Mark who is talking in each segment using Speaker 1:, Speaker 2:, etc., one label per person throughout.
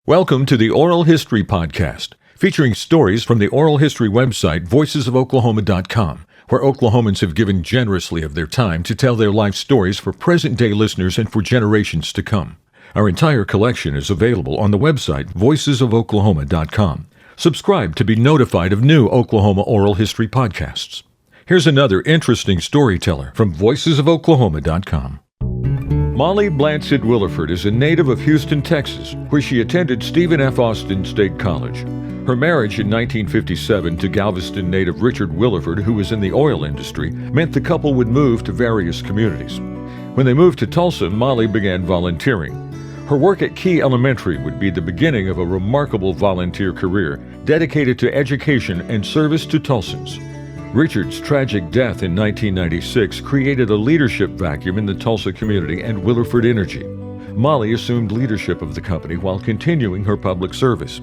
Speaker 1: Welcome to the Oral History Podcast, featuring stories from the oral history website voicesofoklahoma.com, where Oklahomans have given generously of their time to tell their life stories for present-day listeners and for generations to come. Our entire collection is available on the website voicesofoklahoma.com. Subscribe to be notified of new Oklahoma oral history podcasts. Here's another interesting storyteller from voicesofoklahoma.com. Mollie Blansett Williford is a native of Houston, Texas, where she attended Stephen F. Austin State College. Her marriage in 1957 to Galveston native Richard Williford, who was in the oil industry, meant the couple would move to various communities. When they moved to Tulsa, Mollie began volunteering. Her work at Key Elementary would be the beginning of a remarkable volunteer career dedicated to education and service to Tulsans. Richard's tragic death in 1996 created a leadership vacuum in the Tulsa community and Williford Energy. Mollie assumed leadership of the company while continuing her public service.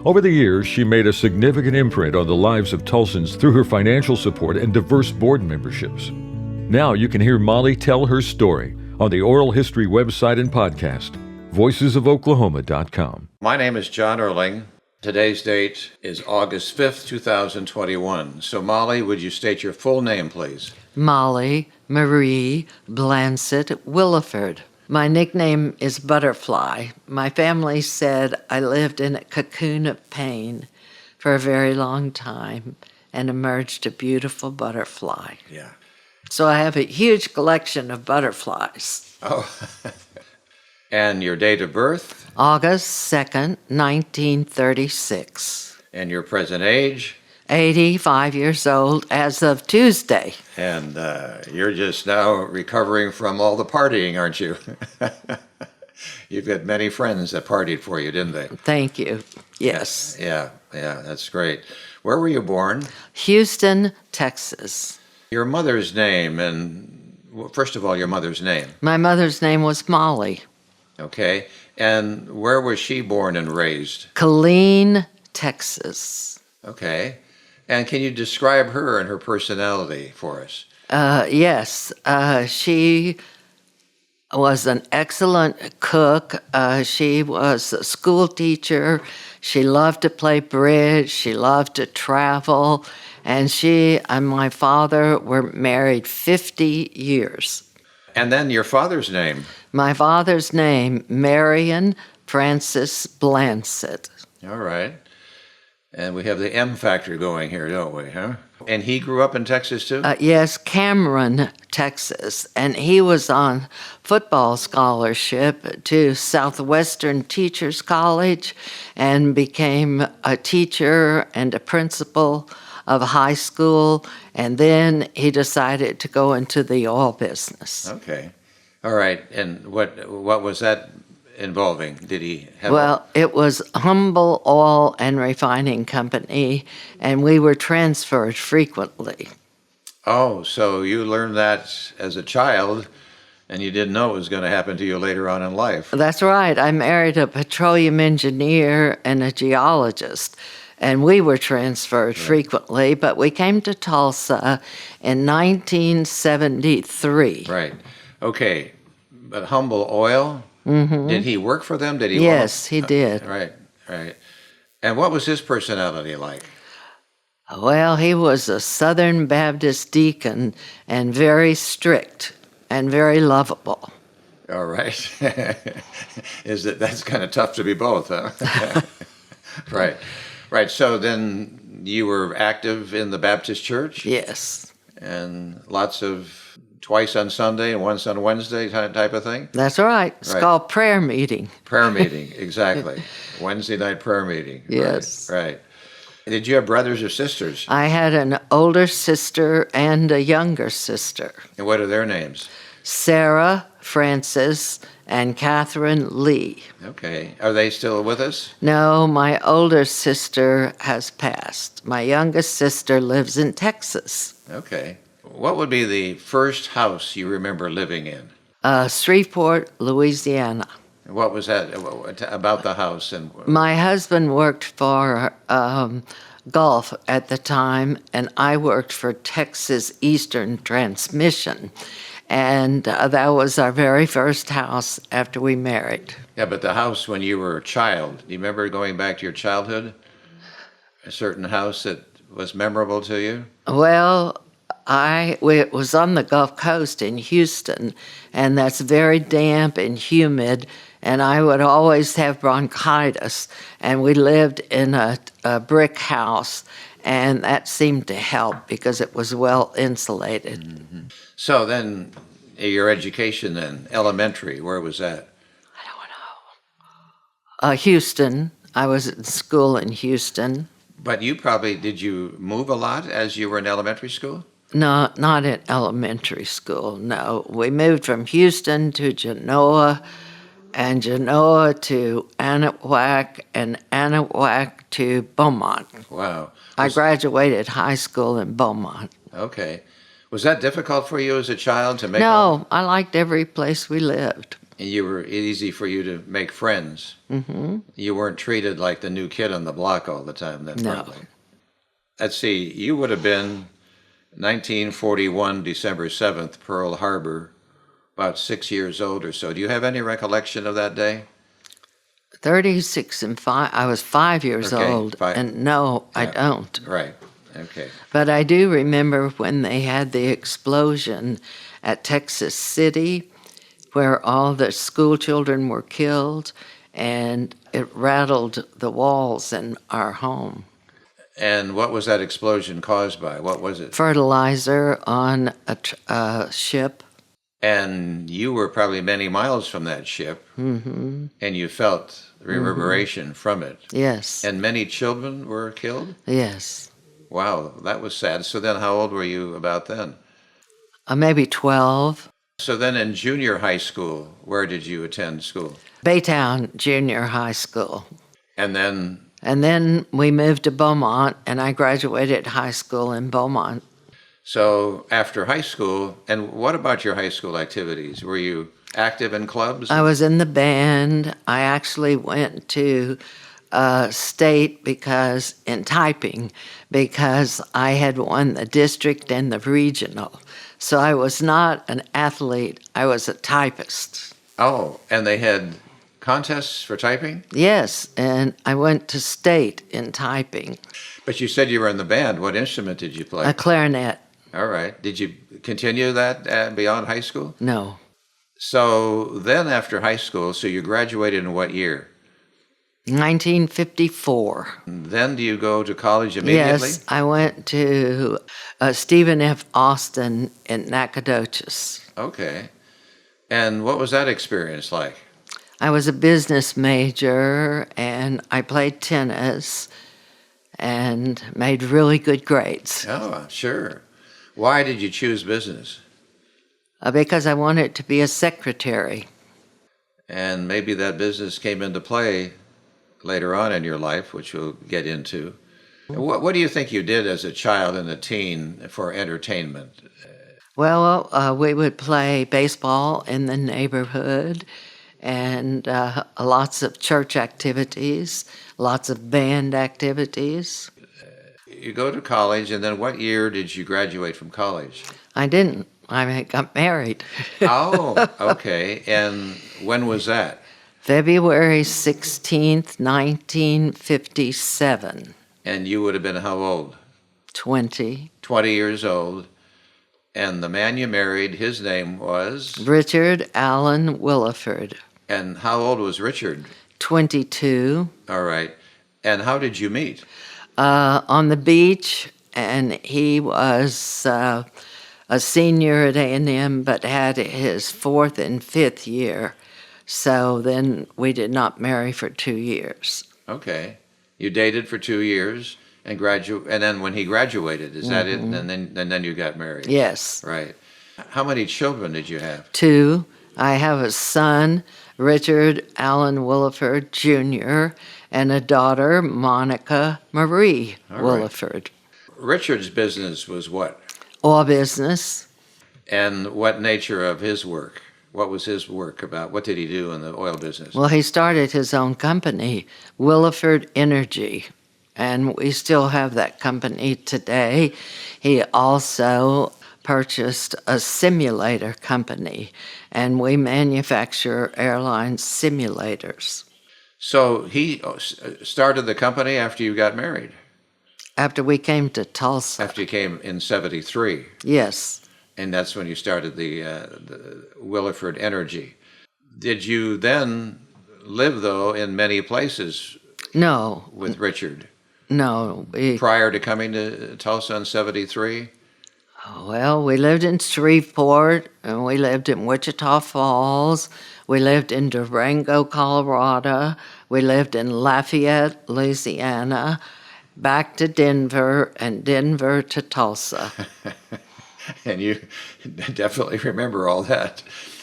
Speaker 1: Over the years, she made a significant imprint on the lives of Tulsans through her financial support and diverse board memberships. Now you can hear Mollie tell her story on the Oral History website and podcast, voicesofoklahoma.com.
Speaker 2: My name is John Erling. Today's date is August 5th, 2021. So, Mollie, would you state your full name, please?
Speaker 3: Mollie Marie Blansett Williford. My nickname is Butterfly. My family said I lived in a cocoon of pain for a very long time and emerged a beautiful butterfly.
Speaker 2: Yeah.
Speaker 3: So I have a huge collection of butterflies.
Speaker 2: Oh. And your date of birth?
Speaker 3: August 2nd, 1936.
Speaker 2: And your present age?
Speaker 3: 85 years old as of Tuesday.
Speaker 2: And you're just now recovering from all the partying, aren't you? You've got many friends that partied for you, didn't they?
Speaker 3: Thank you. Yes.
Speaker 2: Yeah, that's great. Where were you born?
Speaker 3: Houston, Texas.
Speaker 2: Your mother's name, and well, first of all, your mother's name.
Speaker 3: My mother's name was Mollie.
Speaker 2: Okay. And where was she born and raised?
Speaker 3: Killeen, Texas.
Speaker 2: Okay. And can you describe her and her personality for us?
Speaker 3: Yes. She was an excellent cook. She was a school teacher. She loved to play bridge. She loved to travel. And she and my father were married 50 years.
Speaker 2: And then your father's name?
Speaker 3: My father's name, Marion Francis Blansett.
Speaker 2: All right. And we have the M factor going here, don't we, huh? And he grew up in Texas, too?
Speaker 3: Yes, Cameron, Texas. And he was on football scholarship to Southwestern Teachers College and became a teacher and a principal of high school. And then he decided to go into the oil business.
Speaker 2: Okay. All right. And what was that involving? Did he have
Speaker 3: it was Humble Oil and Refining Company, and we were transferred frequently.
Speaker 2: Oh, so you learned that as a child, and you didn't know it was going to happen to you later on in life.
Speaker 3: That's right. I married a petroleum engineer and a geologist, and we were transferred frequently, but we came to Tulsa in 1973.
Speaker 2: Right. Okay. But Humble Oil?
Speaker 3: Mm-hmm.
Speaker 2: Did he work for them? Did he?
Speaker 3: Yes, he did.
Speaker 2: Right. And what was his personality like?
Speaker 3: Well, he was a Southern Baptist deacon and very strict and very lovable.
Speaker 2: All right. That's kind of tough to be both, huh? Right. So then you were active in the Baptist church?
Speaker 3: Yes.
Speaker 2: And lots of twice on Sunday and once on Wednesday type of thing?
Speaker 3: That's right. It's called prayer meeting.
Speaker 2: Prayer meeting, exactly. Wednesday night prayer meeting.
Speaker 3: Yes.
Speaker 2: Right. Did you have brothers or sisters?
Speaker 3: I had an older sister and a younger sister.
Speaker 2: And what are their names?
Speaker 3: Sarah Francis and Catherine Lee.
Speaker 2: Okay. Are they still with us?
Speaker 3: No, my older sister has passed. My youngest sister lives in Texas.
Speaker 2: Okay. What would be the first house you remember living in?
Speaker 3: Shreveport, Louisiana.
Speaker 2: What was that about the house? And
Speaker 3: my husband worked for Gulf at the time, and I worked for Texas Eastern Transmission. And that was our very first house after we married.
Speaker 2: Yeah, but the house when you were a child, do you remember going back to your childhood? A certain house that was memorable to you?
Speaker 3: Well, it was on the Gulf Coast in Houston, and that's very damp and humid, and I would always have bronchitis, and we lived in a brick house, and that seemed to help because it was well insulated.
Speaker 2: Mm-hmm. So then, your education then, elementary, where was that?
Speaker 3: I don't know. Houston. I was at school in Houston.
Speaker 2: But did you move a lot as you were in elementary school?
Speaker 3: No, not in elementary school, no. We moved from Houston to Genoa, and Genoa to Anahuac, and Anahuac to Beaumont.
Speaker 2: Wow.
Speaker 3: I graduated high school in Beaumont.
Speaker 2: Okay. Was that difficult for you as a child to make?
Speaker 3: No, I liked every place we lived.
Speaker 2: And you were easy for you to make friends. Mm-hmm. You weren't treated like the new kid on the block all the time then,
Speaker 3: No.
Speaker 2: probably. Let's see, you would have been 1941, December 7th, Pearl Harbor, about 6 years old or so. Do you have any recollection of that day?
Speaker 3: 36 and 5. I was 5 years
Speaker 2: Okay,
Speaker 3: old,
Speaker 2: 5.
Speaker 3: and no, I
Speaker 2: Yeah.
Speaker 3: don't.
Speaker 2: Right. Okay.
Speaker 3: But I do remember when they had the explosion at Texas City, where all the school children were killed, and it rattled the walls in our home.
Speaker 2: And what was that explosion caused by? What was it?
Speaker 3: Fertilizer on a ship.
Speaker 2: And you were probably many miles from that ship,
Speaker 3: Mm-hmm.
Speaker 2: and you felt the reverberation from it.
Speaker 3: Yes.
Speaker 2: And many children were killed?
Speaker 3: Yes.
Speaker 2: Wow, that was sad. So then how old were you about then?
Speaker 3: Maybe 12.
Speaker 2: So then in junior high school, where did you attend school?
Speaker 3: Baytown Junior High School.
Speaker 2: And then,
Speaker 3: And then we moved to Beaumont, and I graduated high school in Beaumont.
Speaker 2: so after high school, and what about your high school activities? Were you active in clubs?
Speaker 3: I was in the band. I actually went to state in typing because I had won the district and the regional. So I was not an athlete. I was a typist.
Speaker 2: Oh, and they had contests for typing?
Speaker 3: Yes, and I went to state in typing.
Speaker 2: But you said you were in the band. What instrument did you play?
Speaker 3: A clarinet.
Speaker 2: All right. Did you continue that beyond high school?
Speaker 3: No.
Speaker 2: So then after high school, so you graduated in what year?
Speaker 3: 1954.
Speaker 2: Then do you go to college immediately?
Speaker 3: Yes, I went to Stephen F. Austin in Nacogdoches.
Speaker 2: Okay. And what was that experience like?
Speaker 3: I was a business major, and I played tennis and made really good grades
Speaker 2: Oh, sure. Why did you choose business?
Speaker 3: because I wanted to be a secretary.
Speaker 2: And maybe that business came into play later on in your life, which we'll get into. What do you think you did as a child and a teen for entertainment?
Speaker 3: Well, we would play baseball in the neighborhood and lots of church activities, lots of band activities.
Speaker 2: You go to college, and then what year did you graduate from college?
Speaker 3: I didn't. I got married.
Speaker 2: Oh, okay. And when was that?
Speaker 3: February 16th, 1957.
Speaker 2: And you would have been how old?
Speaker 3: 20.
Speaker 2: 20 years old. And the man you married, his name was?
Speaker 3: Richard Allen Williford.
Speaker 2: And how old was Richard?
Speaker 3: 22.
Speaker 2: All right. And how did you meet?
Speaker 3: On the beach, and he was a senior at A&M, but had his fourth and fifth year. So then we did not marry for 2 years.
Speaker 2: Okay. You dated for 2 years and then when he graduated, is that it? And then you got married.
Speaker 3: Yes.
Speaker 2: Right. How many children did you have?
Speaker 3: 2. I have a son, Richard Allen Williford Jr., and a daughter, Monica Marie
Speaker 2: All right.
Speaker 3: Williford.
Speaker 2: Richard's business was what?
Speaker 3: Oil business.
Speaker 2: And what nature of his work? What was his work about? What did he do in the oil business?
Speaker 3: Well, he started his own company, Williford Energy, and we still have that company today. He also purchased a simulator company, and we manufacture airline simulators.
Speaker 2: So he started the company after you got married,
Speaker 3: After we came to Tulsa.
Speaker 2: after you came in '73,
Speaker 3: Yes.
Speaker 2: and that's when you started the Williford Energy. Did you then live, though, in many places
Speaker 3: No,
Speaker 2: with Richard
Speaker 3: no.
Speaker 2: prior to coming to Tulsa in '73?
Speaker 3: Well, we lived in Shreveport, and we lived in Wichita Falls. We lived in Durango, Colorado. We lived in Lafayette, Louisiana, back to Denver, and Denver to Tulsa.
Speaker 2: And you definitely remember all that.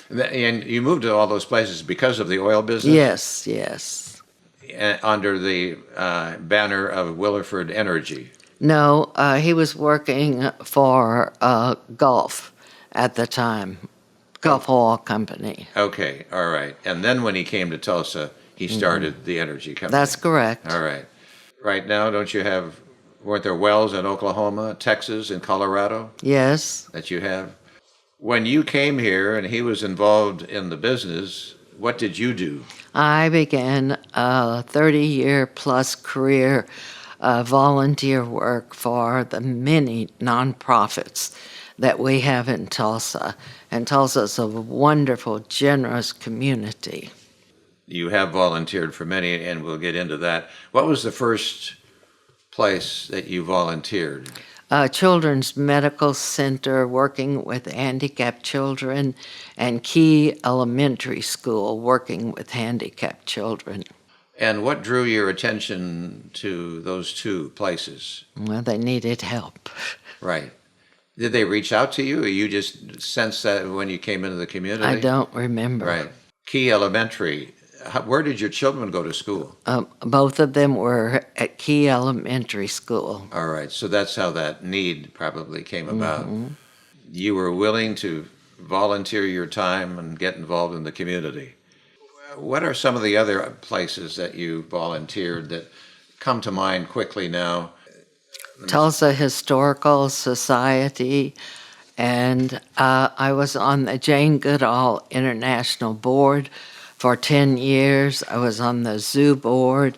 Speaker 2: And you moved to all those places because of the oil business?
Speaker 3: Yes, yes.
Speaker 2: Under the banner of Williford Energy.
Speaker 3: No, he was working for Gulf at the time, Gulf Oil Company.
Speaker 2: Okay, all right. And then when he came to Tulsa, he started the energy company.
Speaker 3: That's correct.
Speaker 2: All right. Right now, weren't there wells in Oklahoma, Texas, and Colorado
Speaker 3: Yes.
Speaker 2: that you have? When you came here and he was involved in the business, what did you do?
Speaker 3: I began a 30-year-plus career volunteer work for the many nonprofits that we have in Tulsa. And Tulsa is a wonderful, generous community.
Speaker 2: You have volunteered for many, and we'll get into that. What was the first place that you volunteered?
Speaker 3: Children's Medical Center, working with handicapped children, and Key Elementary School, working with handicapped children.
Speaker 2: And what drew your attention to those two places?
Speaker 3: Well, they needed help.
Speaker 2: Right. Did they reach out to you, or you just sensed that when you came into the community?
Speaker 3: I don't remember.
Speaker 2: Right. Key Elementary. Where did your children go to school?
Speaker 3: Both of them were at Key Elementary School.
Speaker 2: All right. So that's how that need probably came about. You were willing to volunteer your time and get involved in the community. What are some of the other places that you volunteered that come to mind quickly now?
Speaker 3: Tulsa Historical Society, and I was on the Jane Goodall International Board for 10 years. I was on the zoo board,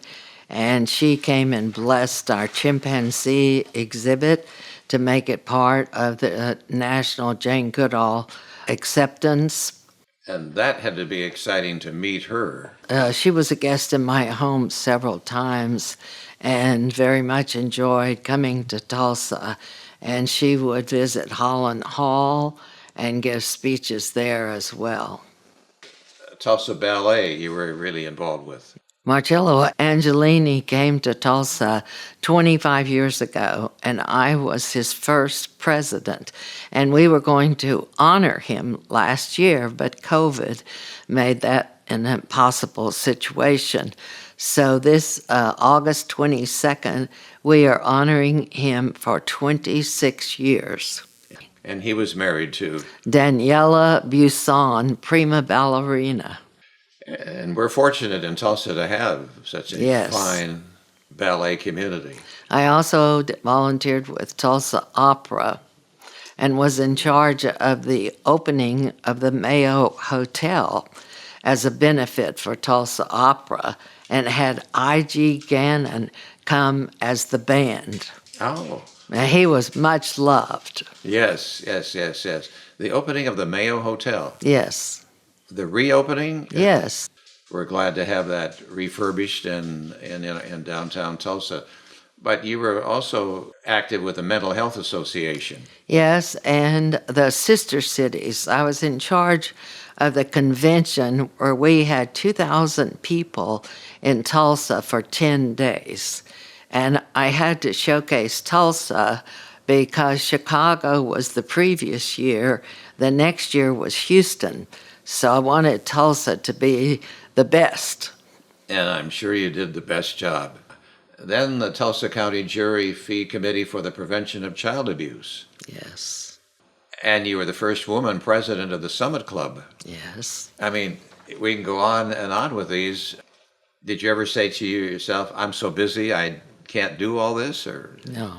Speaker 3: and she came and blessed our chimpanzee exhibit to make it part of the National Jane Goodall acceptance.
Speaker 2: And that had to be exciting to meet her.
Speaker 3: She was a guest in my home several times and very much enjoyed coming to Tulsa. And she would visit Holland Hall and give speeches there as well.
Speaker 2: Tulsa Ballet you were really involved with.
Speaker 3: Marcello Angelini came to Tulsa 25 years ago, and I was his first president. And we were going to honor him last year, but COVID made that an impossible situation. So this August 22nd, we are honoring him for 26 years.
Speaker 2: And he was married to?
Speaker 3: Daniela Buisson, prima ballerina.
Speaker 2: And we're fortunate in Tulsa to have such a fine ballet community.
Speaker 3: I also volunteered with Tulsa Opera and was in charge of the opening of the Mayo Hotel as a benefit for Tulsa Opera, and had I.G. Gannon come as the band.
Speaker 2: Oh.
Speaker 3: And he was much loved.
Speaker 2: Yes. The opening of the Mayo Hotel.
Speaker 3: Yes.
Speaker 2: The reopening?
Speaker 3: Yes.
Speaker 2: We're glad to have that refurbished in downtown Tulsa. But you were also active with the Mental Health Association.
Speaker 3: Yes, and the sister cities. I was in charge of the convention where we had 2,000 people in Tulsa for 10 days. And I had to showcase Tulsa because Chicago was the previous year. The next year was Houston. So I wanted Tulsa to be the best.
Speaker 2: And I'm sure you did the best job. Then the Tulsa County Jury Fee Committee for the Prevention of Child Abuse.
Speaker 3: Yes.
Speaker 2: And you were the first woman president of the Summit Club.
Speaker 3: Yes.
Speaker 2: I mean, we can go on and on with these. Did you ever say to yourself, I'm so busy, I can't do all this? Or
Speaker 3: No.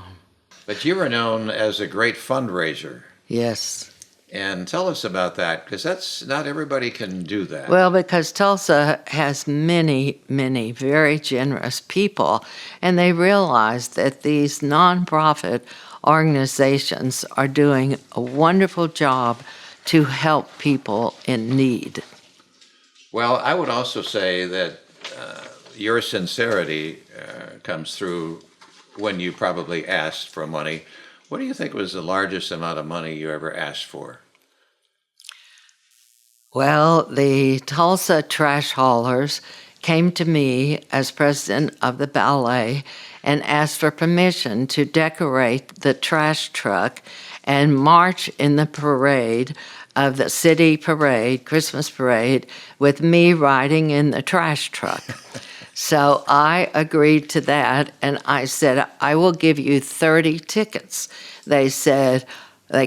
Speaker 2: But you were known as a great fundraiser.
Speaker 3: Yes.
Speaker 2: And tell us about that, because that's not everybody can do that.
Speaker 3: Well, because Tulsa has many, many very generous people, and they realize that these nonprofit organizations are doing a wonderful job to help people in need.
Speaker 2: Well, I would also say that your sincerity comes through when you probably asked for money. What do you think was the largest amount of money you ever asked for?
Speaker 3: Well, the Tulsa trash haulers came to me as president of the ballet and asked for permission to decorate the trash truck and march in the parade of the city parade, Christmas parade, with me riding in the trash truck. So I agreed to that, and I said, I will give you 30 tickets. They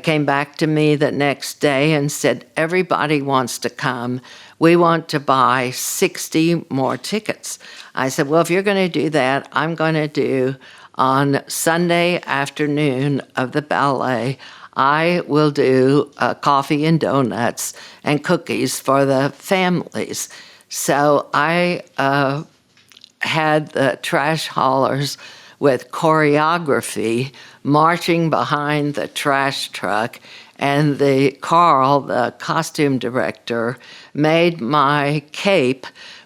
Speaker 3: came back to me the next day and said, everybody wants to come. We want to buy 60 more tickets. I said, well, if you're going to do that, I'm going to do on Sunday afternoon of the ballet, I will do coffee and donuts and cookies for the families. So I had the trash haulers with choreography marching behind the trash truck, and Carl, the costume director, made my cape,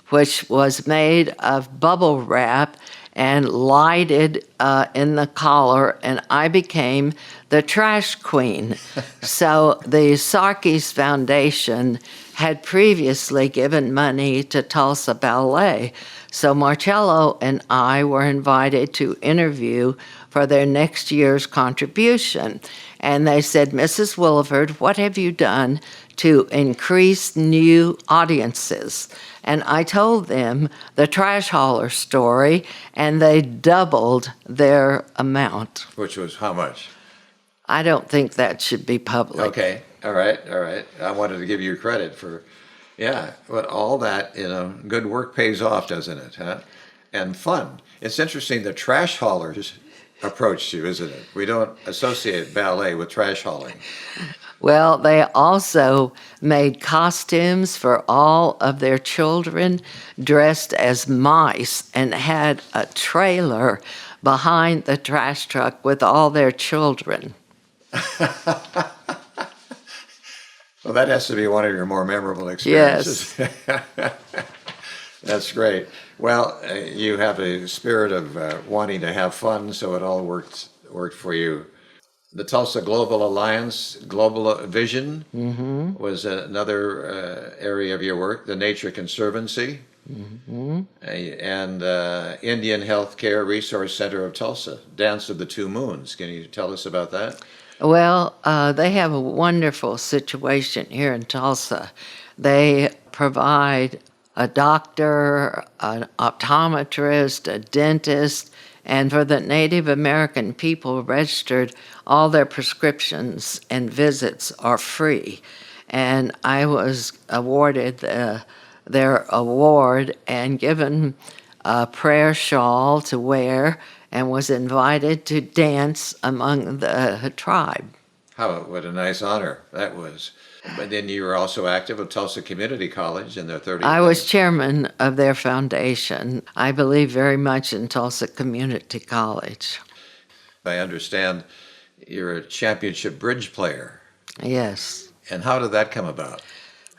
Speaker 3: which was made of bubble wrap and lighted in the collar, and I became the trash queen. So the Sarkis Foundation had previously given money to Tulsa Ballet. So Marcello and I were invited to interview for their next year's contribution. And they said, Mrs. Williford, what have you done to increase new audiences? And I told them the trash hauler story, and they doubled their amount.
Speaker 2: Which was how much?
Speaker 3: I don't think that should be public.
Speaker 2: Okay, all right. I wanted to give you credit for, yeah, but all that, good work pays off, doesn't it, huh? And fun. It's interesting, the trash haulers approached you, isn't it? We don't associate ballet with trash hauling.
Speaker 3: Well, they also made costumes for all of their children dressed as mice and had a trailer behind the trash truck with all their children.
Speaker 2: Well, that has to be one of your more memorable experiences.
Speaker 3: Yes.
Speaker 2: That's great. Well, you have a spirit of wanting to have fun, so it all worked for you. The Tulsa Global Alliance, Global Vision, was another area of your work, the Nature Conservancy, and Indian Healthcare Resource Center of Tulsa, Dance of the Two Moons. Can you tell us about that?
Speaker 3: Well, they have a wonderful situation here in Tulsa. They provide a doctor, an optometrist, a dentist, and for the Native American people registered, all their prescriptions and visits are free. And I was awarded their award and given a prayer shawl to wear and was invited to dance among the tribe.
Speaker 2: What a nice honor that was. But then you were also active at Tulsa Community College in their 30th.
Speaker 3: I was chairman of their foundation. I believe very much in Tulsa Community College.
Speaker 2: I understand you're a championship bridge player.
Speaker 3: Yes.
Speaker 2: And how did that come about?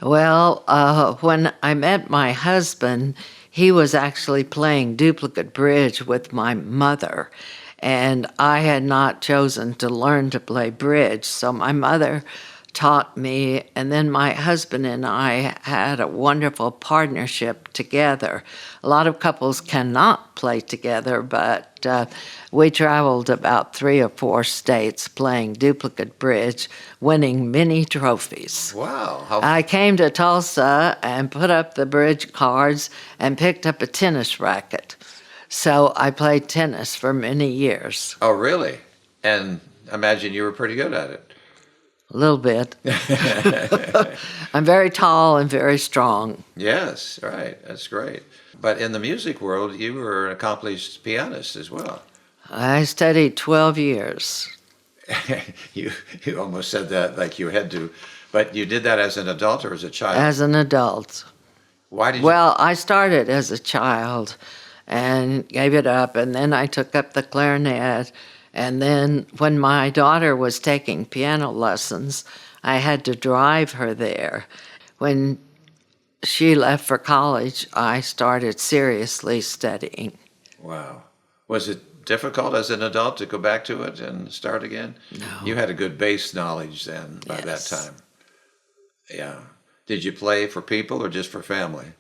Speaker 3: Well, when I met my husband, he was actually playing duplicate bridge with my mother, and I had not chosen to learn to play bridge, so my mother taught me, and then my husband and I had a wonderful partnership together. A lot of couples cannot play together, but we traveled about 3 or 4 states playing duplicate bridge, winning many trophies.
Speaker 2: Wow.
Speaker 3: I came to Tulsa and put up the bridge cards and picked up a tennis racket. So I played tennis for many years.
Speaker 2: Oh, really? And imagine you were pretty good at it.
Speaker 3: A little bit. I'm very tall and very strong.
Speaker 2: Yes, right. That's great. But in the music world, you were an accomplished pianist as well.
Speaker 3: I studied 12 years.
Speaker 2: You almost said that like you had to, but you did that as an adult or as a child?
Speaker 3: As an adult.
Speaker 2: Why did you?
Speaker 3: Well, I started as a child and gave it up, and then I took up the clarinet. And then when my daughter was taking piano lessons, I had to drive her there. When she left for college, I started seriously studying.
Speaker 2: Wow. Was it difficult as an adult to go back to it and start again?
Speaker 3: No.
Speaker 2: You had a good base knowledge then by
Speaker 3: Yes.
Speaker 2: that time. Yeah. Did you play for people or just for family?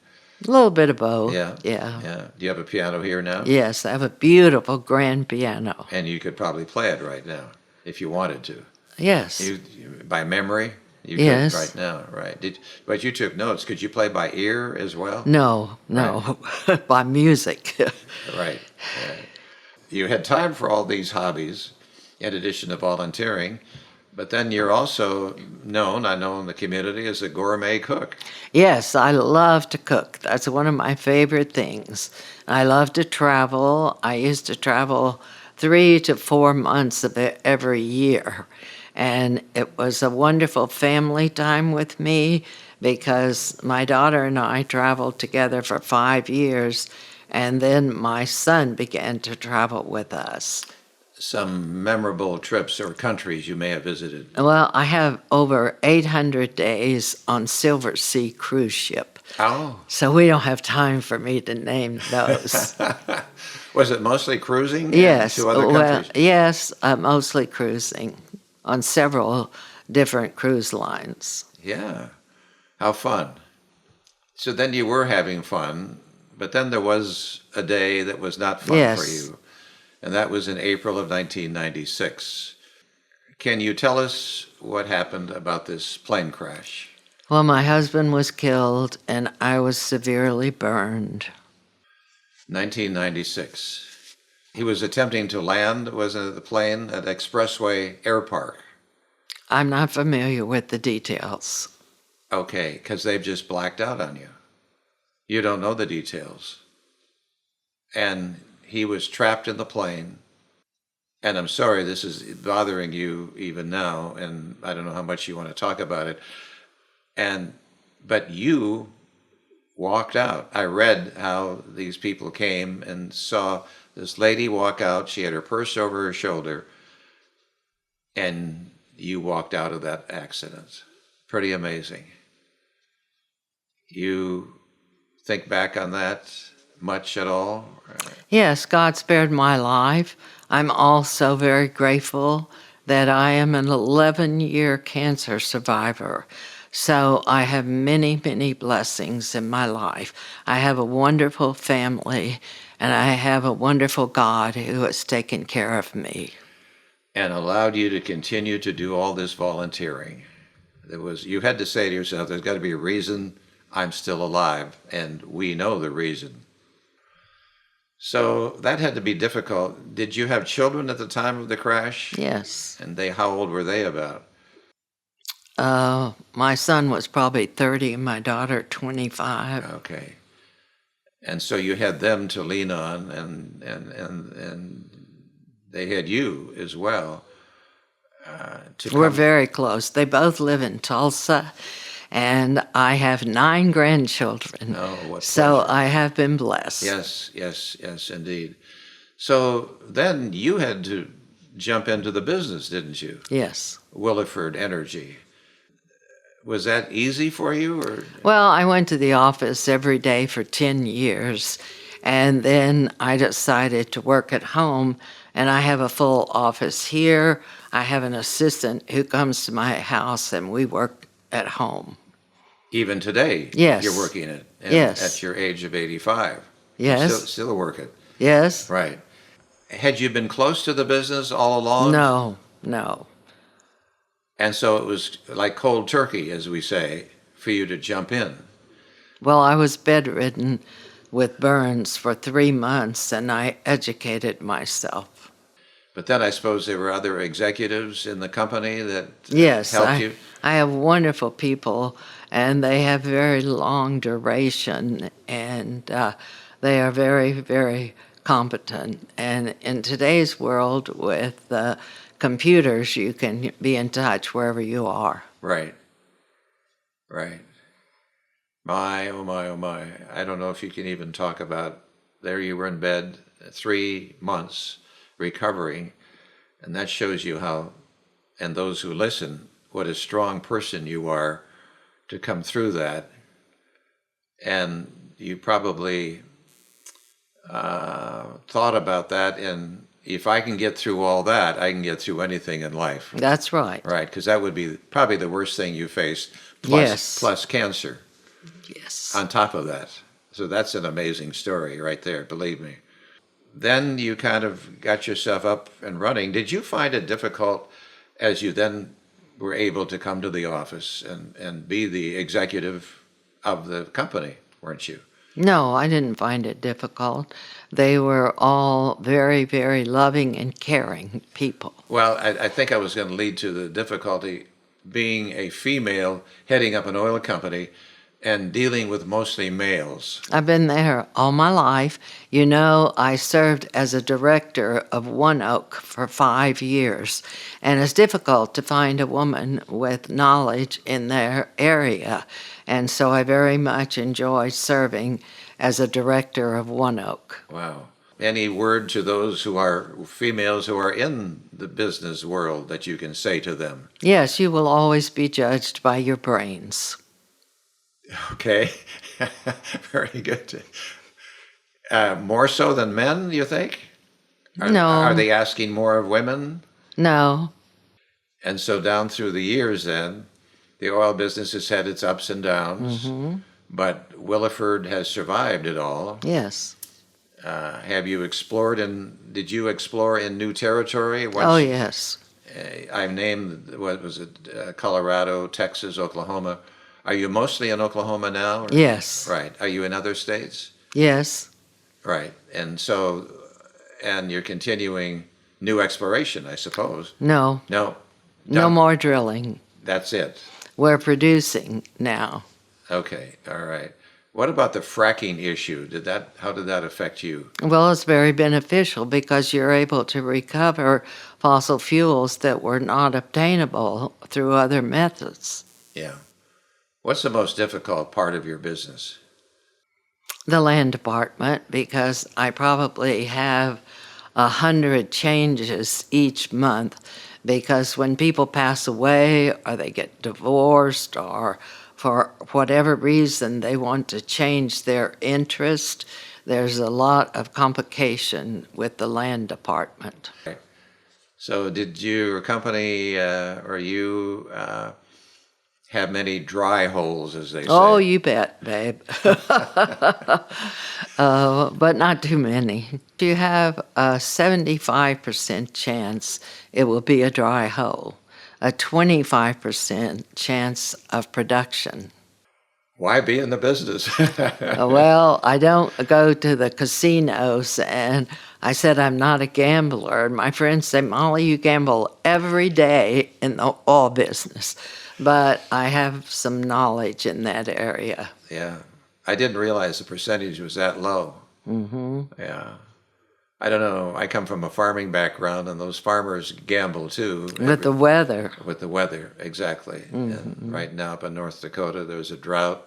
Speaker 3: A little bit of both.
Speaker 2: Yeah.
Speaker 3: Yeah.
Speaker 2: Yeah. Do you have a piano here now?
Speaker 3: Yes, I have a beautiful grand piano.
Speaker 2: And you could probably play it right now if you wanted to.
Speaker 3: Yes.
Speaker 2: By memory? You
Speaker 3: Yes.
Speaker 2: could right now, right. But you took notes. Could you play by ear as well?
Speaker 3: No, by music.
Speaker 2: Right. You had time for all these hobbies in addition to volunteering, but then you're also known, I know in the community, as a gourmet cook.
Speaker 3: Yes, I love to cook. That's one of my favorite things. I love to travel. I used to travel 3 to 4 months of it every year. And it was a wonderful family time with me because my daughter and I traveled together for 5 years, and then my son began to travel with us.
Speaker 2: Some memorable trips or countries you may have visited.
Speaker 3: Well, I have over 800 days on Silver Sea cruise ship.
Speaker 2: Oh.
Speaker 3: So we don't have time for me to name those.
Speaker 2: Was it mostly cruising
Speaker 3: Yes.
Speaker 2: to other
Speaker 3: Well,
Speaker 2: countries?
Speaker 3: yes, mostly cruising on several different cruise lines.
Speaker 2: Yeah. How fun. So then you were having fun, but then there was a day that was not fun
Speaker 3: Yes.
Speaker 2: for you. And that was in April of 1996. Can you tell us what happened about this plane crash?
Speaker 3: Well, my husband was killed and I was severely burned.
Speaker 2: 1996. He was attempting to land, wasn't it, the plane at Expressway Air Park?
Speaker 3: I'm not familiar with the details.
Speaker 2: Okay, because they've just blacked out on you. You don't know the details. And he was trapped in the plane. And I'm sorry this is bothering you even now, and I don't know how much you want to talk about it. But you walked out. I read how these people came and saw this lady walk out. She had her purse over her shoulder, and you walked out of that accident. Pretty amazing. You think back on that much at all?
Speaker 3: Yes, God spared my life. I'm also very grateful that I am an 11-year cancer survivor. So I have many, many blessings in my life. I have a wonderful family, and I have a wonderful God who has taken care of me.
Speaker 2: And allowed you to continue to do all this volunteering. You had to say to yourself, there's got to be a reason I'm still alive, and we know the reason. So that had to be difficult. Did you have children at the time of the crash?
Speaker 3: Yes.
Speaker 2: And how old were they about?
Speaker 3: My son was probably 30 and my daughter 25.
Speaker 2: Okay. And so you had them to lean on, and they had you as well.
Speaker 3: We're very close. They both live in Tulsa, and I have 9 grandchildren.
Speaker 2: Oh, what
Speaker 3: so
Speaker 2: pleasure.
Speaker 3: I have been blessed.
Speaker 2: Yes, indeed. So then you had to jump into the business, didn't you?
Speaker 3: Yes.
Speaker 2: Williford Energy. Was that easy for you, or?
Speaker 3: Well, I went to the office every day for 10 years, and then I decided to work at home, and I have a full office here. I have an assistant who comes to my house, and we work at home.
Speaker 2: Even today,
Speaker 3: Yes.
Speaker 2: you're working it.
Speaker 3: Yes.
Speaker 2: At your age of 85.
Speaker 3: Yes.
Speaker 2: You still work it.
Speaker 3: Yes?
Speaker 2: Right. Had you been close to the business all along?
Speaker 3: No.
Speaker 2: And so it was like cold turkey, as we say, for you to jump in.
Speaker 3: Well, I was bedridden with burns for 3 months, and I educated myself.
Speaker 2: But then I suppose there were other executives in the company that
Speaker 3: Yes,
Speaker 2: helped you?
Speaker 3: I have wonderful people, and they have very long duration, and they are very, very competent. And in today's world with computers, you can be in touch wherever you are.
Speaker 2: Right. Right. My, oh my, oh my. I don't know if you can even talk about, there you were in bed 3 months recovering, and that shows you how, and those who listen, what a strong person you are to come through that. And you probably thought about that, and if I can get through all that, I can get through anything in life.
Speaker 3: That's right.
Speaker 2: Right, because that would be probably the worst thing you faced,
Speaker 3: Yes.
Speaker 2: plus cancer
Speaker 3: Yes.
Speaker 2: on top of that. So that's an amazing story right there, believe me. Then you kind of got yourself up and running. Did you find it difficult as you then were able to come to the office and be the executive of the company, weren't you?
Speaker 3: No, I didn't find it difficult. They were all very, very loving and caring people.
Speaker 2: Well, I think I was going to lead to the difficulty being a female heading up an oil company and dealing with mostly males.
Speaker 3: I've been there all my life. You know, I served as a director of One Oak for 5 years, and it's difficult to find a woman with knowledge in their area. And so I very much enjoy serving as a director of One Oak.
Speaker 2: Wow. Any word to those who are females who are in the business world that you can say to them?
Speaker 3: Yes, you will always be judged by your brains.
Speaker 2: Okay. Very good. More so than men, you think?
Speaker 3: No.
Speaker 2: Are they asking more of women?
Speaker 3: No.
Speaker 2: And so down through the years then, the oil business has had its ups and downs, but Williford has survived it all.
Speaker 3: Yes.
Speaker 2: Have you explored did you explore in new territory?
Speaker 3: Oh, yes.
Speaker 2: I've named, what was it, Colorado, Texas, Oklahoma. Are you mostly in Oklahoma now? Or?
Speaker 3: Yes.
Speaker 2: Right. Are you in other states?
Speaker 3: Yes.
Speaker 2: Right. And so, and you're continuing new exploration, I suppose.
Speaker 3: No.
Speaker 2: No.
Speaker 3: No
Speaker 2: Done.
Speaker 3: more drilling.
Speaker 2: That's it.
Speaker 3: We're producing now.
Speaker 2: Okay. All right. What about the fracking issue? How did that affect you?
Speaker 3: Well, it's very beneficial because you're able to recover fossil fuels that were not obtainable through other methods.
Speaker 2: Yeah. What's the most difficult part of your business?
Speaker 3: The land department, because I probably have 100 changes each month, because when people pass away or they get divorced or for whatever reason they want to change their interest, there's a lot of complication with the land department.
Speaker 2: Okay. So did your company or you have many dry holes, as they say?
Speaker 3: Oh, you bet, babe. But not too many. You have a 75% chance it will be a dry hole, a 25% chance of production.
Speaker 2: Why be in the business?
Speaker 3: Well, I don't go to the casinos, and I said I'm not a gambler. And my friends say, Mollie, you gamble every day in the oil business. But I have some knowledge in that area.
Speaker 2: Yeah. I didn't realize the percentage was that low.
Speaker 3: Mm-hmm.
Speaker 2: Yeah. I don't know. I come from a farming background, and those farmers gamble too.
Speaker 3: With the weather.
Speaker 2: With the weather, exactly.
Speaker 3: Mm-hmm.
Speaker 2: And right now up in North Dakota, there's a drought,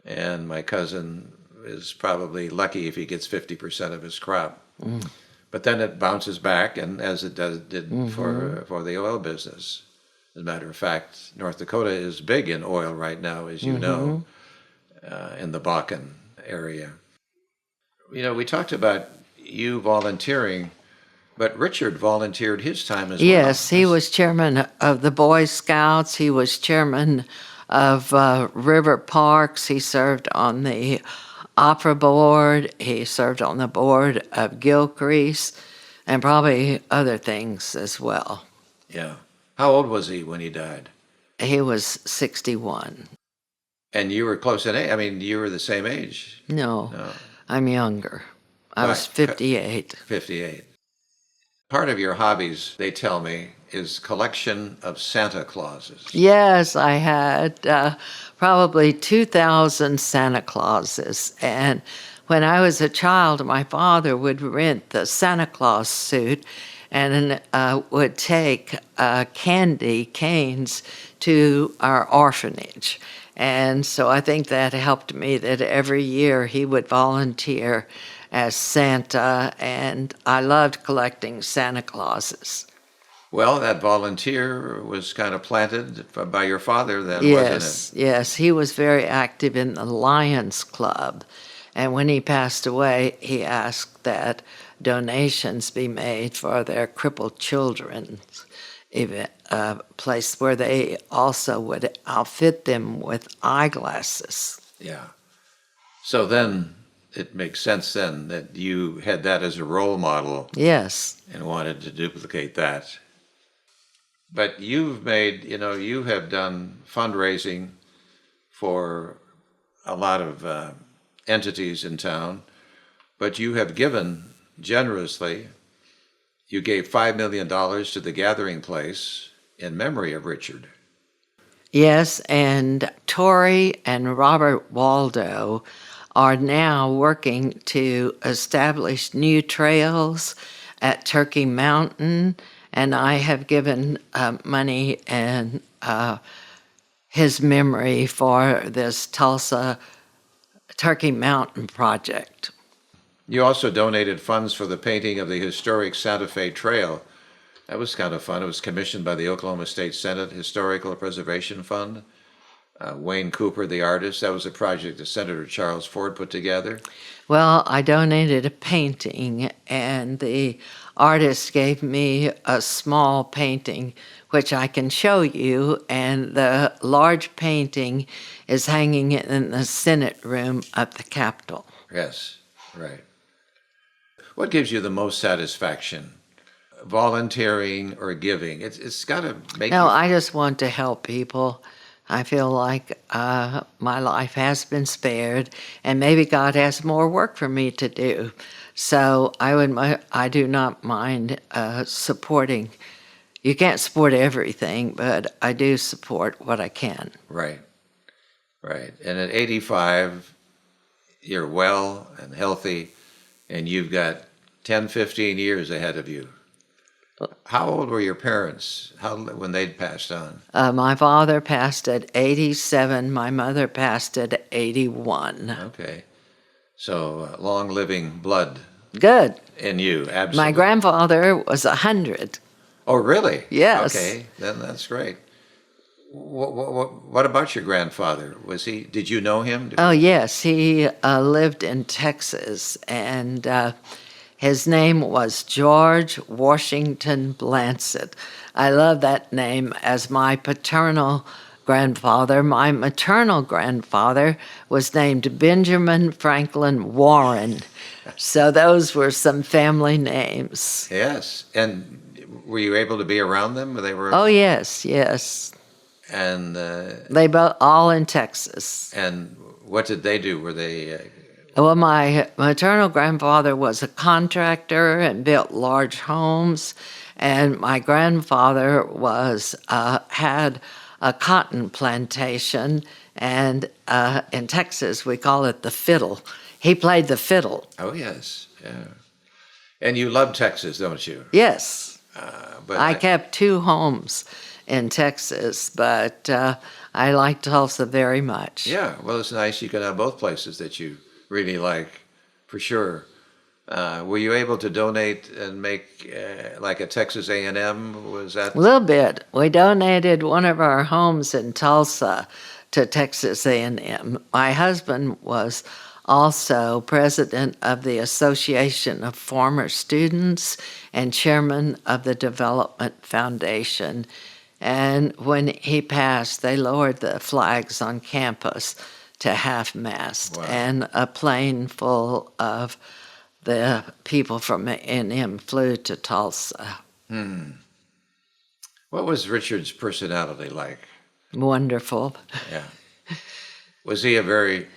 Speaker 2: and my cousin is probably lucky if he gets 50% of his crop. Mm. But then it bounces back, and as it did for the oil business. As a matter of fact, North Dakota is big in oil right now, as you know, in the Bakken area. You know, we talked about you volunteering, but Richard volunteered his time as well.
Speaker 3: Yes, he was chairman of the Boy Scouts. He was chairman of River Parks. He served on the Opera Board. He served on the board of Gilcrease, and probably other things as well.
Speaker 2: Yeah. How old was he when he died?
Speaker 3: He was 61.
Speaker 2: And you were close in age? I mean, you were the same age?
Speaker 3: No. I'm younger. I was 58.
Speaker 2: 58. Part of your hobbies, they tell me, is collection of Santa Clauses.
Speaker 3: Yes, I had probably 2,000 Santa Clauses. And when I was a child, my father would rent the Santa Claus suit and would take candy canes to our orphanage. And so I think that helped me, that every year he would volunteer as Santa, and I loved collecting Santa Clauses.
Speaker 2: Well, that volunteer was kind of planted by your father then, wasn't
Speaker 3: Yes, yes, he was very active in the Lions Club. And when he passed away, he asked that donations be made for their crippled children's event, place where they also would outfit them with eyeglasses.
Speaker 2: it? Yeah. So then it makes sense then that you had that as a role model
Speaker 3: Yes,
Speaker 2: and wanted to duplicate that. But you've made, you have done fundraising for a lot of entities in town, but you have given generously. You gave $5 million to the Gathering Place in memory of Richard.
Speaker 3: yes, and Tori and Robert Waldo are now working to establish new trails at Turkey Mountain, and I have given money in his memory for this Tulsa Turkey Mountain project.
Speaker 2: You also donated funds for the painting of the historic Santa Fe Trail. That was kind of fun. It was commissioned by the Oklahoma State Senate Historical Preservation Fund. Wayne Cooper, the artist, that was a project that Senator Charles Ford put together.
Speaker 3: Well, I donated a painting, and the artist gave me a small painting, which I can show you, and the large painting is hanging in the Senate room at the Capitol.
Speaker 2: Yes, right. What gives you the most satisfaction? Volunteering or giving? It's got to make
Speaker 3: No,
Speaker 2: you...
Speaker 3: I just want to help people. I feel like my life has been spared, and maybe God has more work for me to do. So I do not mind supporting. You can't support everything, but I do support what I can.
Speaker 2: Right, right. And at 85, you're well and healthy, and you've got 10, 15 years ahead of you. How old were your parents when they'd passed on?
Speaker 3: My father passed at 87. My mother passed at 81.
Speaker 2: Okay. So long living blood
Speaker 3: Good.
Speaker 2: in you, absolutely.
Speaker 3: My grandfather was 100.
Speaker 2: Oh, really?
Speaker 3: Yes.
Speaker 2: Okay, then that's great. What about your grandfather? Did you know him?
Speaker 3: Oh, yes. He lived in Texas, and his name was George Washington Blansett. I love that name as my paternal grandfather. My maternal grandfather was named Benjamin Franklin Warren. So those were some family names.
Speaker 2: Yes. And were you able to be around them? They were.
Speaker 3: Oh, yes, yes.
Speaker 2: And
Speaker 3: They both all in Texas.
Speaker 2: and what did they do? Were they?
Speaker 3: Well, my maternal grandfather was a contractor and built large homes, and my grandfather had a cotton plantation, and in Texas we call it the fiddle. He played the fiddle.
Speaker 2: Oh yes, yeah. And you love Texas, don't you?
Speaker 3: Yes,
Speaker 2: But
Speaker 3: I kept 2 homes in Texas, but I like Tulsa very much.
Speaker 2: Yeah, well, it's nice you can have both places that you really like, for sure. Were you able to donate and make like a Texas A&M? Was that?
Speaker 3: A little bit. We donated one of our homes in Tulsa to Texas A&M. My husband was also president of the Association of Former Students and chairman of the Development Foundation. And when he passed, they lowered the flags on campus to half-mast.
Speaker 2: Wow.
Speaker 3: And a plane full of the people from A&M flew to Tulsa.
Speaker 2: What was Richard's personality like?
Speaker 3: Wonderful.
Speaker 2: Yeah. Was he a very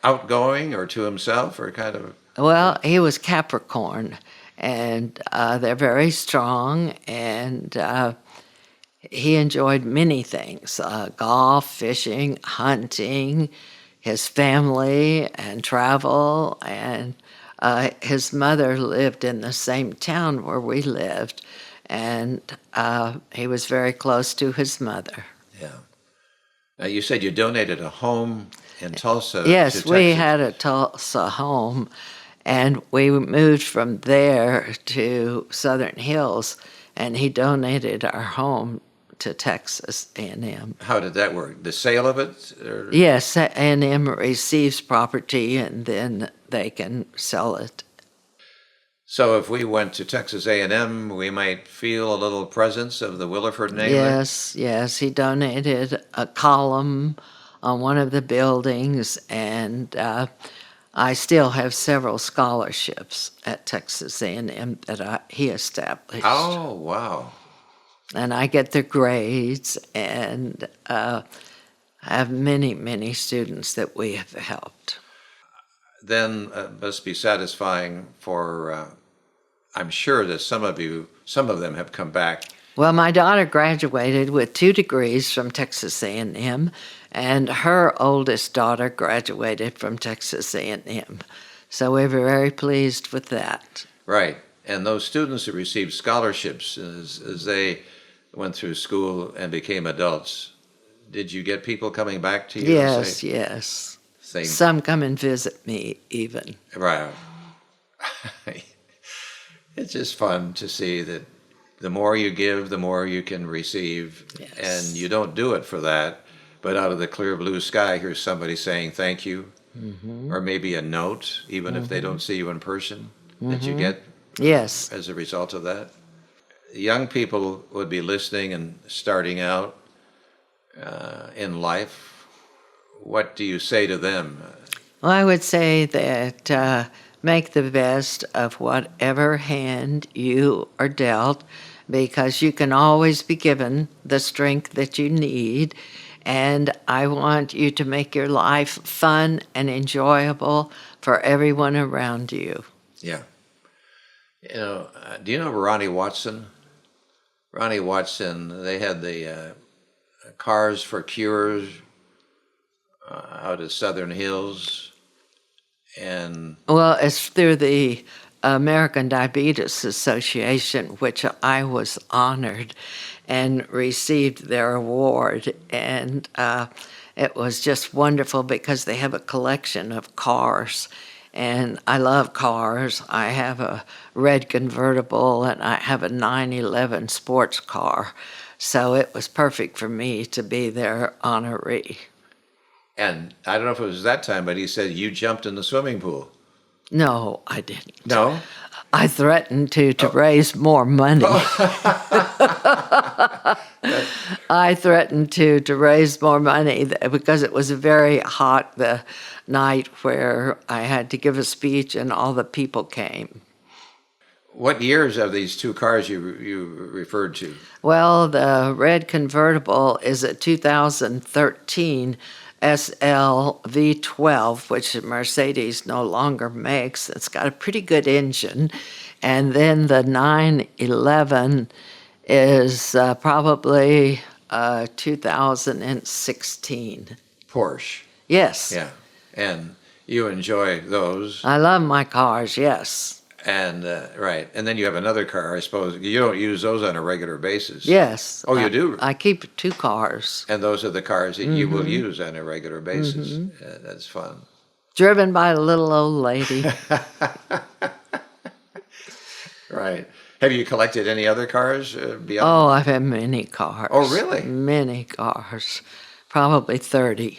Speaker 2: outgoing or to himself or kind of?
Speaker 3: Well, he was Capricorn, and they're very strong, and he enjoyed many things, golf, fishing, hunting, his family and travel. And his mother lived in the same town where we lived, and he was very close to his mother.
Speaker 2: Yeah. Now, you said you donated a home in Tulsa
Speaker 3: Yes,
Speaker 2: to Texas.
Speaker 3: we had a Tulsa home, and we moved from there to Southern Hills, and he donated our home to Texas A&M.
Speaker 2: How did that work? The sale of it? Or?
Speaker 3: Yes, A&M receives property, and then they can sell it.
Speaker 2: So if we went to Texas A&M, we might feel a little presence of the Williford name there?
Speaker 3: Yes, he donated a column on one of the buildings, and I still have several scholarships at Texas A&M that he established.
Speaker 2: Oh, wow.
Speaker 3: And I get their grades, and I have many, many students that we have helped.
Speaker 2: Then it must be satisfying for, I'm sure that some of them have come back.
Speaker 3: Well, my daughter graduated with 2 degrees from Texas A&M, and her oldest daughter graduated from Texas A&M. So we're very pleased with that.
Speaker 2: Right. And those students who received scholarships as they went through school and became adults, did you get people coming back to you?
Speaker 3: Yes,
Speaker 2: and
Speaker 3: yes.
Speaker 2: saying,
Speaker 3: Some come and visit me even.
Speaker 2: right. It's just fun to see that the more you give, the more you can receive.
Speaker 3: Yes.
Speaker 2: And you don't do it for that, but out of the clear blue sky, here's somebody saying thank you, or maybe a note, even if they don't see you in person, that you get
Speaker 3: Yes.
Speaker 2: as a result of that. Young people would be listening and starting out in life. What do you say to them?
Speaker 3: Well, I would say that make the best of whatever hand you are dealt, because you can always be given the strength that you need. And I want you to make your life fun and enjoyable for everyone around you.
Speaker 2: Yeah. You know, do you know Ronnie Watson? Ronnie Watson, they had the Cars for Cures out at Southern Hills. And
Speaker 3: Well, it's through the American Diabetes Association, which I was honored and received their award. And it was just wonderful because they have a collection of cars. And I love cars. I have a red convertible, and I have a 911 sports car. So it was perfect for me to be their honoree.
Speaker 2: And I don't know if it was that time, but he said you jumped in the swimming pool.
Speaker 3: No, I didn't.
Speaker 2: No?
Speaker 3: I threatened to raise more money. I threatened to raise more money because it was very hot the night where I had to give a speech and all the people came.
Speaker 2: What years of these 2 cars you referred to?
Speaker 3: Well, the red convertible is a 2013 SL V12, which Mercedes no longer makes. It's got a pretty good engine. And then the 911 is probably 2016.
Speaker 2: Porsche.
Speaker 3: Yes.
Speaker 2: Yeah. And you enjoy those.
Speaker 3: I love my cars, yes.
Speaker 2: And, right. And then you have another car, I suppose. You don't use those on a regular basis.
Speaker 3: Yes.
Speaker 2: Oh, you do?
Speaker 3: I keep 2 cars.
Speaker 2: And those are the cars that you will use on a regular basis. That's fun.
Speaker 3: Driven by a little old lady.
Speaker 2: Right. Have you collected any other cars beyond?
Speaker 3: Oh, I've had many cars.
Speaker 2: Oh, really?
Speaker 3: Many cars. Probably 30.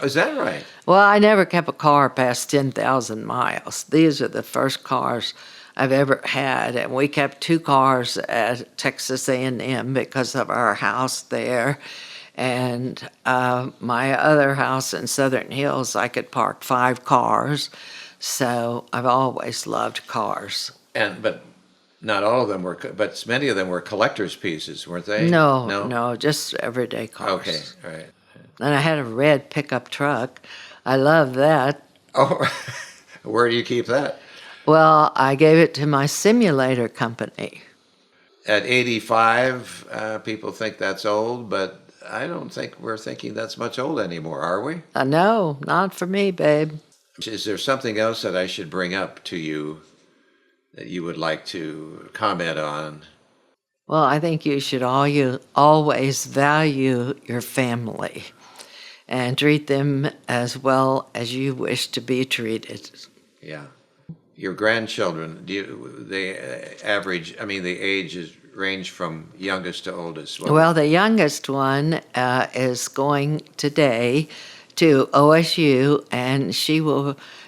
Speaker 2: Is that right?
Speaker 3: Well, I never kept a car past 10,000 miles. These are the first cars I've ever had, and we kept 2 cars at Texas A&M because of our house there. And my other house in Southern Hills, I could park 5 cars. So I've always loved cars.
Speaker 2: But not all of them were, but many of them were collector's pieces, weren't they?
Speaker 3: No, just everyday cars.
Speaker 2: Okay, all right.
Speaker 3: And I had a red pickup truck. I love that.
Speaker 2: Oh, where do you keep that?
Speaker 3: Well, I gave it to my simulator company.
Speaker 2: At 85, people think that's old, but I don't think we're thinking that's much old anymore, are we?
Speaker 3: No, not for me, babe.
Speaker 2: Is there something else that I should bring up to you that you would like to comment on?
Speaker 3: Well, I think you should always value your family and treat them as well as you wish to be treated.
Speaker 2: Yeah. Your grandchildren, the ages range from youngest to oldest?
Speaker 3: Well, the youngest one is going today to OSU, and she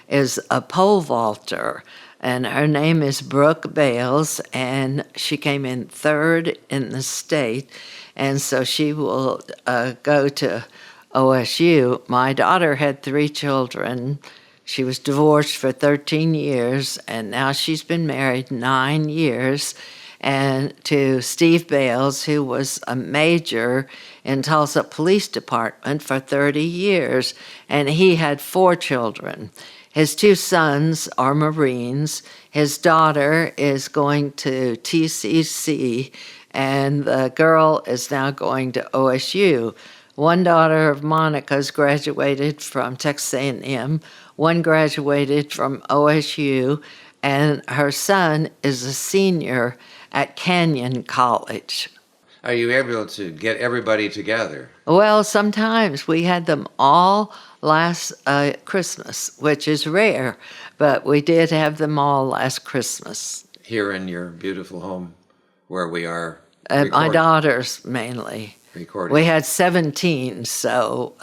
Speaker 3: is a pole vaulter. And her name is Brooke Bales, and she came in third in the state, and so she will go to OSU. My daughter had 3 children. She was divorced for 13 years, and now she's been married 9 years, and to Steve Bales, who was a major in Tulsa Police Department for 30 years, and he had 4 children. His 2 sons are Marines. His daughter is going to TCC, and the girl is now going to OSU. One daughter of Monica's graduated from Texas A&M. One graduated from OSU, and her son is a senior at Canyon College.
Speaker 2: Are you able to get everybody together?
Speaker 3: Well, sometimes we had them all last Christmas, which is rare, but we did have them all last Christmas.
Speaker 2: Here in your beautiful home where we are
Speaker 3: My daughters mainly.
Speaker 2: recording?
Speaker 3: We had 17, so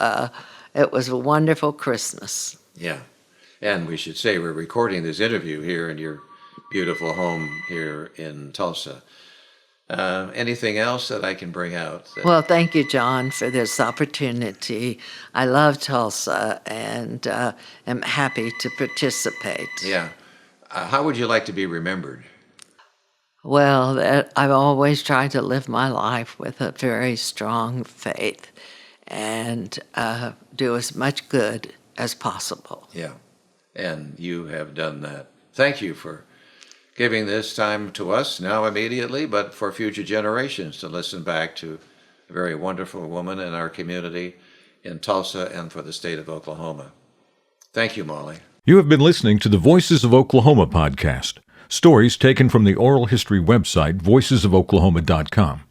Speaker 3: it was a wonderful Christmas.
Speaker 2: Yeah. And we should say we're recording this interview here in your beautiful home here in Tulsa. Anything else that I can bring out?
Speaker 3: Well, thank you, John, for this opportunity. I love Tulsa and am happy to participate.
Speaker 2: Yeah. How would you like to be remembered?
Speaker 3: Well, I've always tried to live my life with a very strong faith and do as much good as possible.
Speaker 2: Yeah. And you have done that. Thank you for giving this time to us now immediately, but for future generations to listen back to a very wonderful woman in our community in Tulsa and for the state of Oklahoma. Thank you, Mollie.
Speaker 1: You have been listening to the Voices of Oklahoma podcast, stories taken from the oral history website, voicesofoklahoma.com.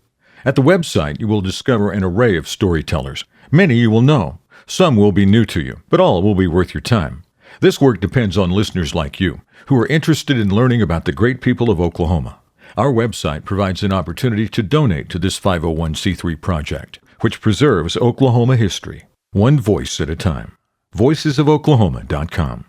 Speaker 1: At the website, you will discover an array of storytellers. Many you will know. Some will be new to you, but all will be worth your time. This work depends on listeners like you, who are interested in learning about the great people of Oklahoma. Our website provides an opportunity to donate to this 501c3 project, which preserves Oklahoma history, one voice at a time. voicesofoklahoma.com.